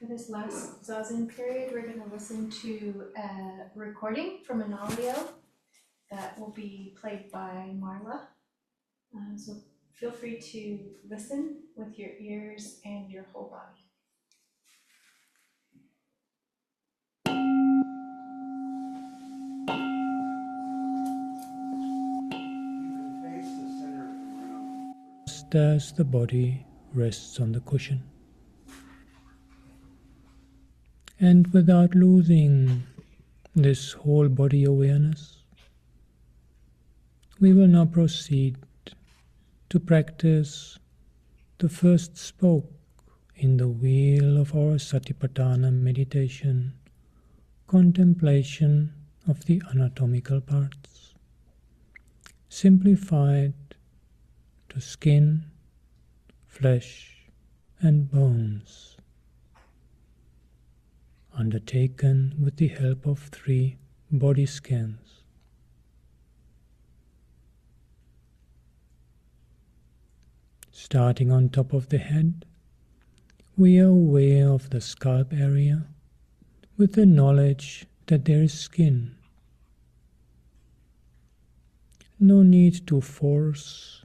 For this last Zazen period, we're going to listen to a recording from an audio that will be played by Marla. So feel free to listen with your ears and your whole body. Just as the body rests on the cushion. And without losing this whole body awareness, we will now proceed to practice the first spoke in the wheel of our Satipatthana meditation, contemplation of the anatomical parts, simplified to skin, flesh, and bones, undertaken with the help of 3 body scans. Starting on top of the head, we are aware of the scalp area with the knowledge that there is skin. No need to force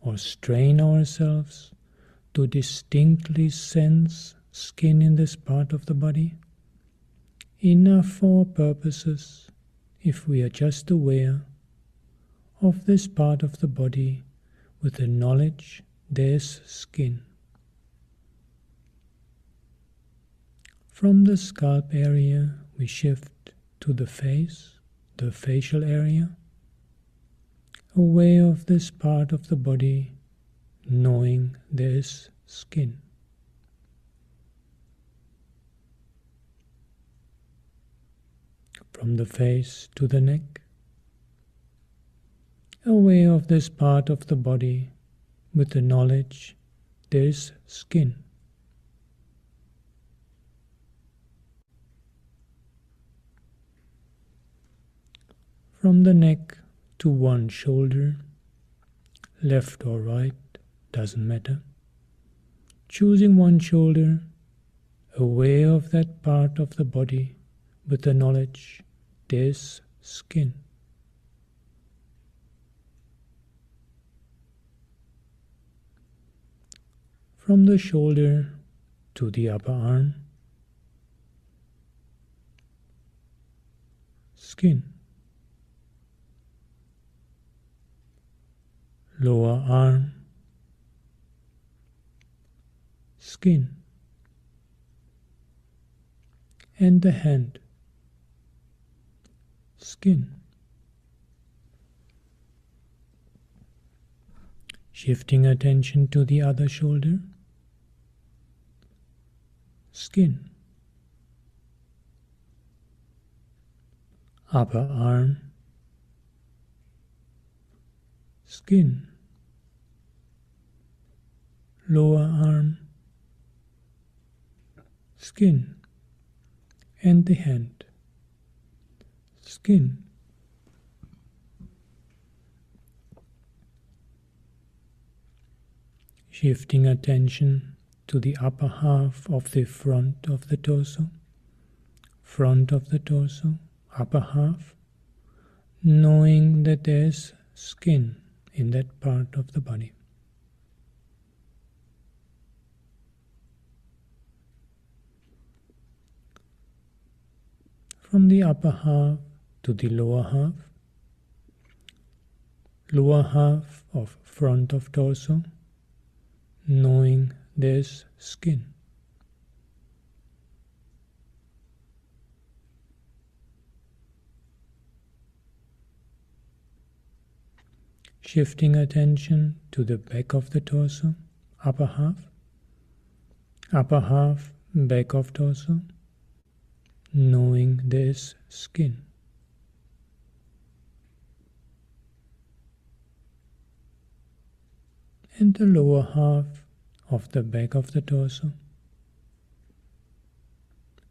or strain ourselves to distinctly sense skin in this part of the body. Enough for our purposes if we are just aware of this part of the body with the knowledge there's skin. From the scalp area we shift to the face, the facial area, aware of this part of the body, knowing there is skin. From the face to the neck, aware of this part of the body with the knowledge there is skin. From the neck to one shoulder, left or right, doesn't matter. Choosing one shoulder, aware of that part of the body with the knowledge there's skin. From the shoulder to the upper arm, skin. Lower arm, skin. And the hand, skin. Shifting attention to the other shoulder, skin. Upper arm, skin. Lower arm, skin. And the hand, skin. Shifting attention to the upper half of the front of the torso, upper half, knowing that there's skin in that part of the body. From the upper half to the lower half of front of torso, knowing there's skin. Shifting attention to the back of the torso, upper half, back of torso, knowing there's skin. And the lower half of the back of the torso,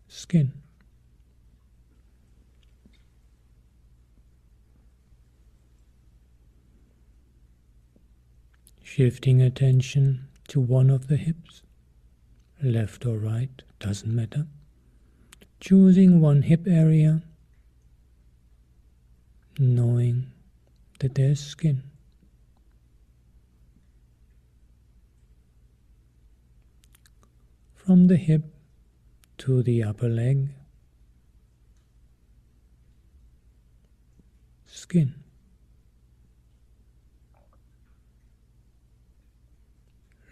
skin. Shifting attention to one of the hips, left or right, doesn't matter. Choosing one hip area, knowing that there's skin. From the hip to the upper leg, skin.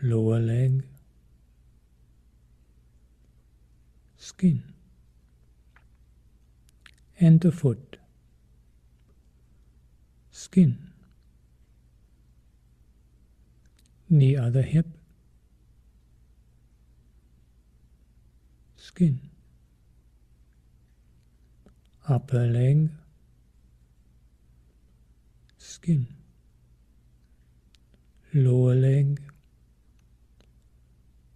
Lower leg, skin. And the foot, skin. The other hip, skin. Upper leg, skin. Lower leg,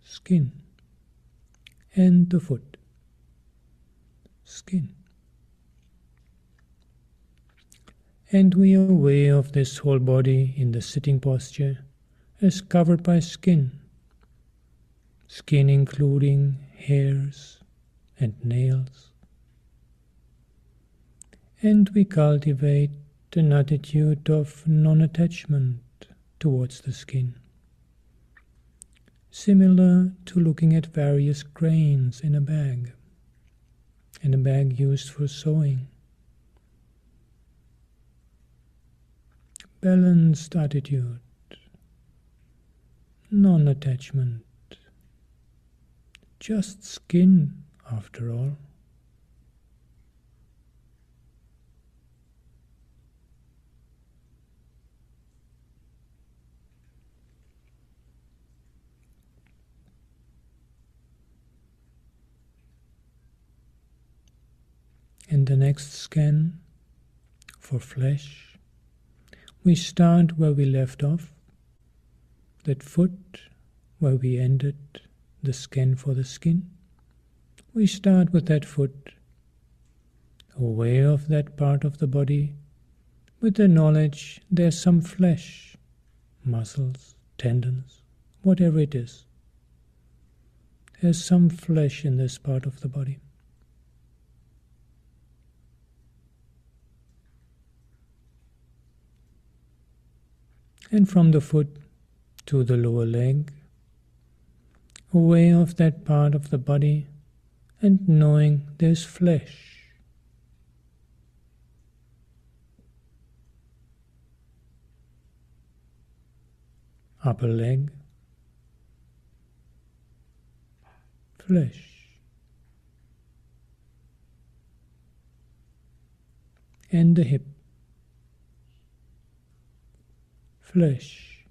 skin. And the foot, skin. And we are aware of this whole body in the sitting posture as covered by skin. Skin including hairs and nails. And we cultivate an attitude of non-attachment towards the skin, similar to looking at various grains in a bag used for sewing. Balanced attitude, non-attachment, just skin after all. In the next scan for flesh, we start where we left off, that foot where we ended the scan for the skin. We start with that foot, aware of that part of the body, with the knowledge there's some flesh, muscles, tendons, whatever it is. There's some flesh in this part of the body. And from the foot to the lower leg, aware of that part of the body and knowing there's flesh. Upper leg, flesh. And the hip, flesh.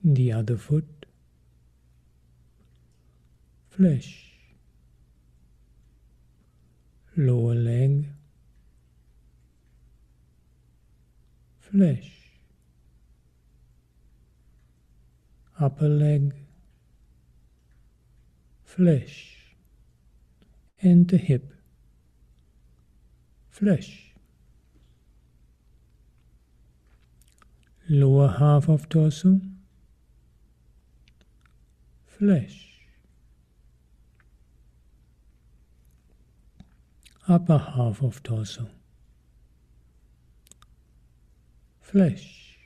The other foot, flesh. Lower leg, flesh. Upper leg, flesh. And the hip, flesh. Lower half of torso, flesh. Upper half of torso, flesh.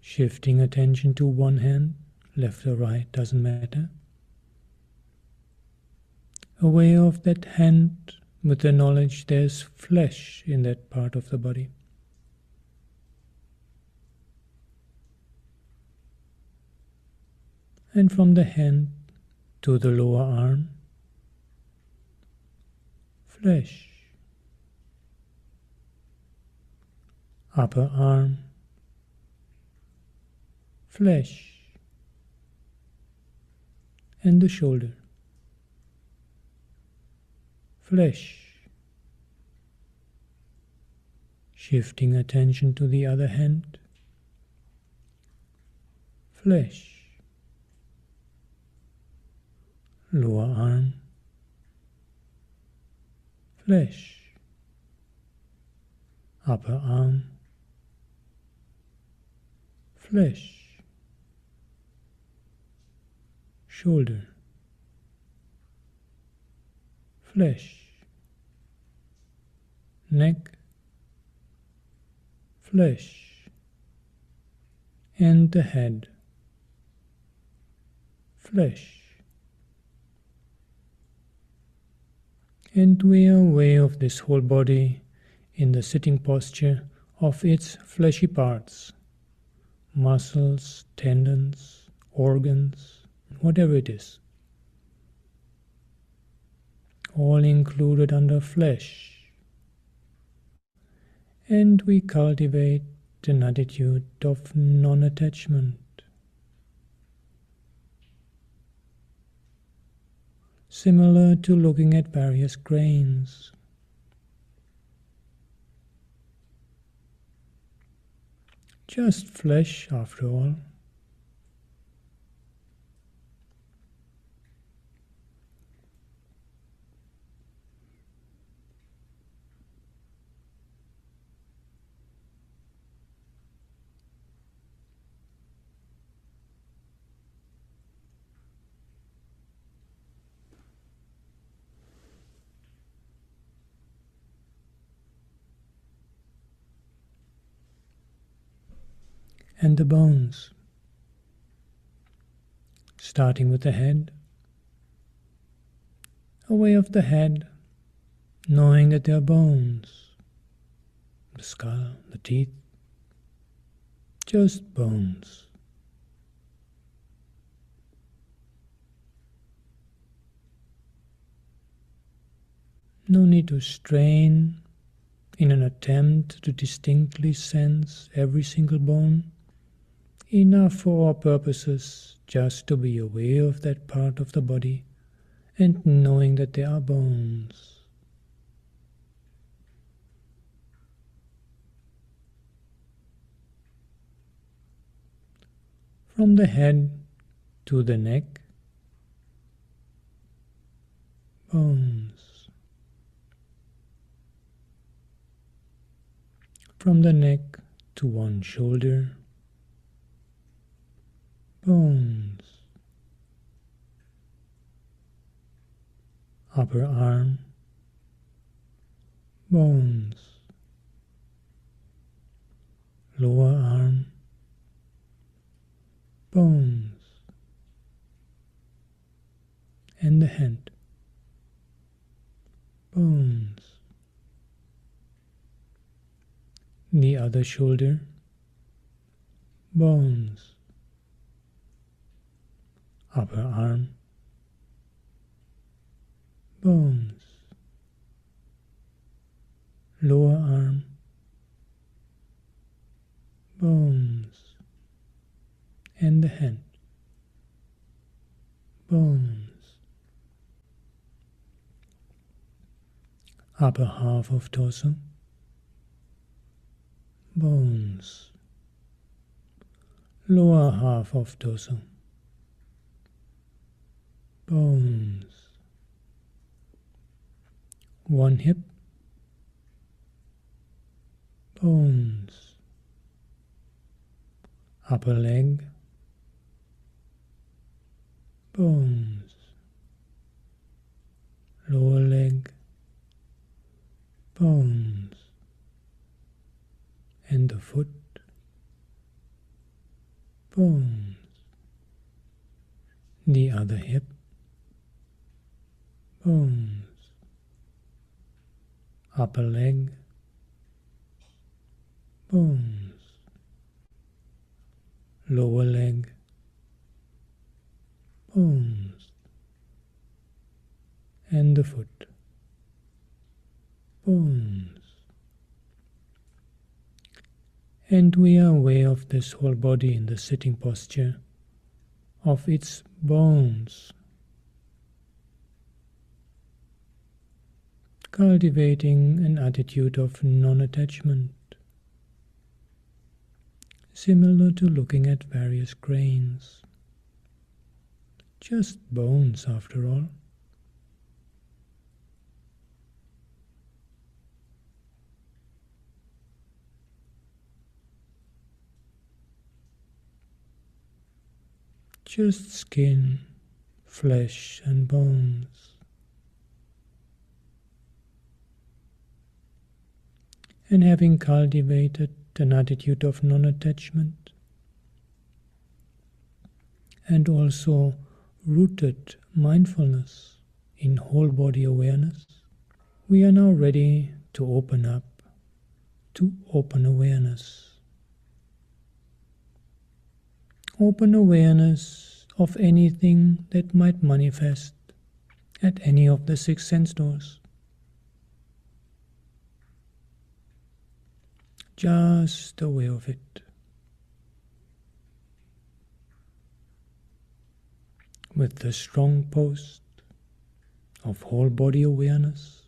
Shifting attention to one hand, left or right, doesn't matter. Aware of that hand with the knowledge there's flesh in that part of the body. And from the hand to the lower arm, flesh. Upper arm, flesh. And the shoulder, flesh. Shifting attention to the other hand, flesh. Lower arm, flesh. Upper arm, flesh, shoulder, flesh, neck, flesh, and the head, flesh. And we are aware of this whole body in the sitting posture of its fleshy parts, muscles, tendons, organs, whatever it is, all included under flesh. And we cultivate an attitude of non-attachment, similar to looking at various grains. Just flesh, after all. And the bones, starting with the head, aware of the head, knowing that there are bones, the skull, the teeth, just bones. No need to strain in an attempt to distinctly sense every single bone. Enough for our purposes just to be aware of that part of the body and knowing that there are bones. From the head to the neck, bones. From the neck to one shoulder, bones. Upper arm, bones. Lower arm, bones. And the hand, bones. The other shoulder, bones. Upper arm, bones. Lower arm, bones. And the hand, bones. Upper half of torso, bones. Lower half of torso, bones. One hip, bones. Upper leg, bones. Lower leg, bones. And the foot, bones. The other hip, bones. Upper leg, bones. Lower leg, bones. And the foot, bones. And we are aware of this whole body in the sitting posture, of its bones, cultivating an attitude of non-attachment, similar to looking at various grains. Just bones, after all. just skin, flesh and bones. And having cultivated an attitude of non-attachment and also rooted mindfulness in whole body awareness, we are now ready to open up to open awareness. Open awareness of anything that might manifest at any of the 6 sense doors. Just aware of it. With the strong post of whole body awareness,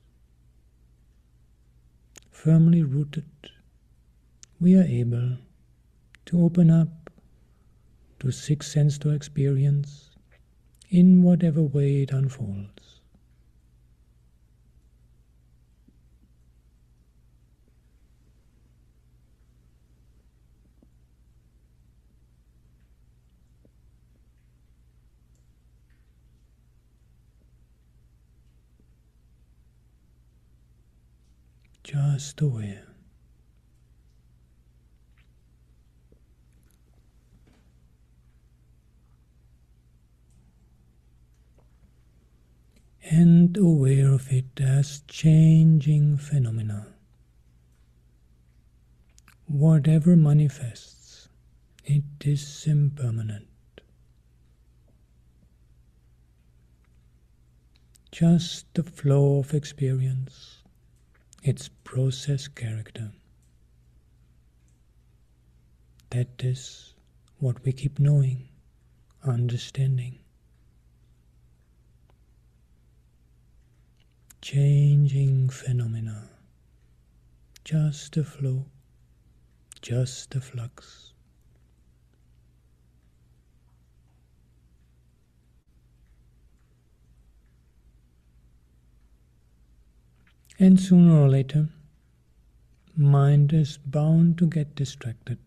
firmly rooted, we are able to open up to 6 sense door experience in whatever way it unfolds. Just aware. And aware of it as changing phenomena. Whatever manifests, it is impermanent. Just the flow of experience, its process character. That is what we keep knowing, understanding. Changing phenomena, just a flow, just a flux. And sooner or later, mind is bound to get distracted.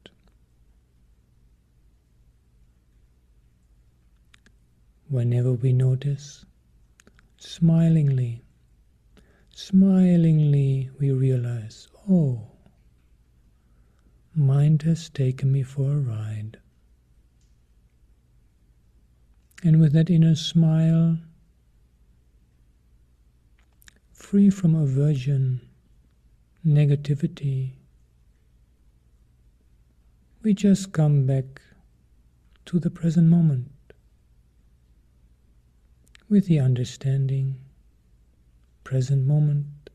Whenever we notice, smilingly we realize, oh, mind has taken me for a ride. And with that inner smile, free from aversion, negativity, we just come back to the present moment with the understanding, present moment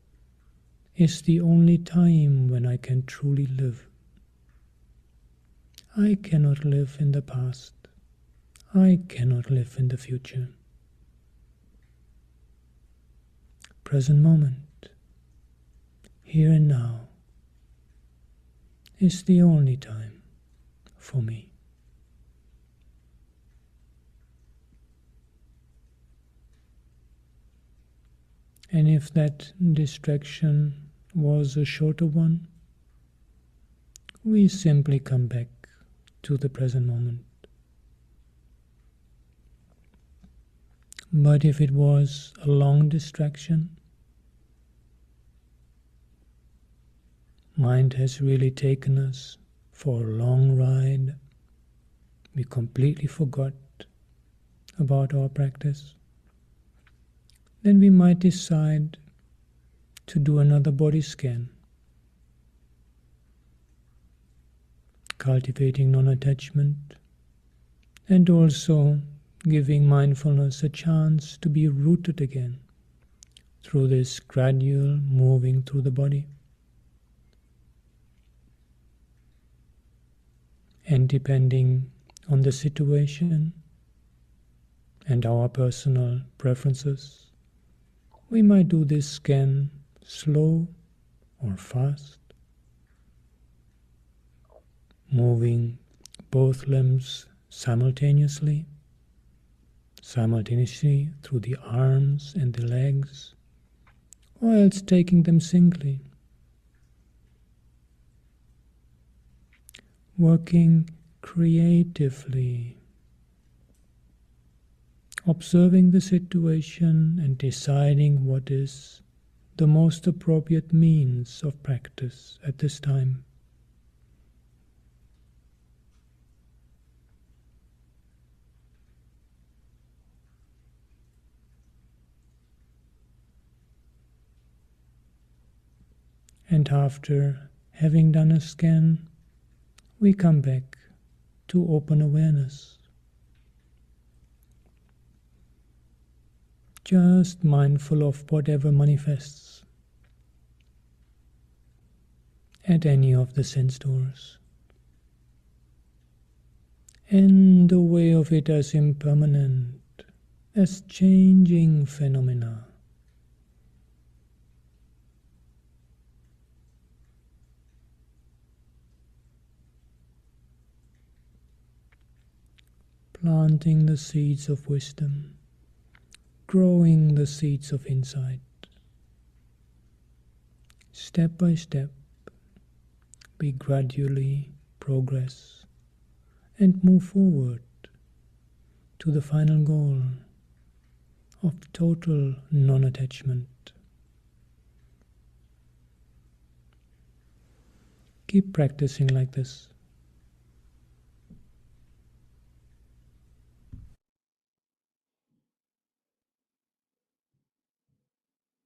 is the only time when I can truly live. I cannot live in the past. I cannot live in the future. Present moment, here and now, is the only time for me. And if that distraction was a shorter one, we simply come back to the present moment. But if it was a long distraction, mind has really taken us for a long ride, we completely forgot about our practice, then we might decide to do another body scan, cultivating non-attachment and also giving mindfulness a chance to be rooted again through this gradual moving through the body. And depending on the situation and our personal preferences, we might do this scan slow or fast, moving both limbs simultaneously through the arms and the legs, or else taking them singly. Working creatively observing the situation and deciding what is the most appropriate means of practice at this time. And after having done a scan, we come back to open awareness. Just mindful of whatever manifests at any of the sense doors, and aware of it as impermanent, as changing phenomena. Planting the seeds of wisdom, growing the seeds of insight. Step by step, we gradually progress and move forward to the final goal of total non-attachment. Keep practicing like this.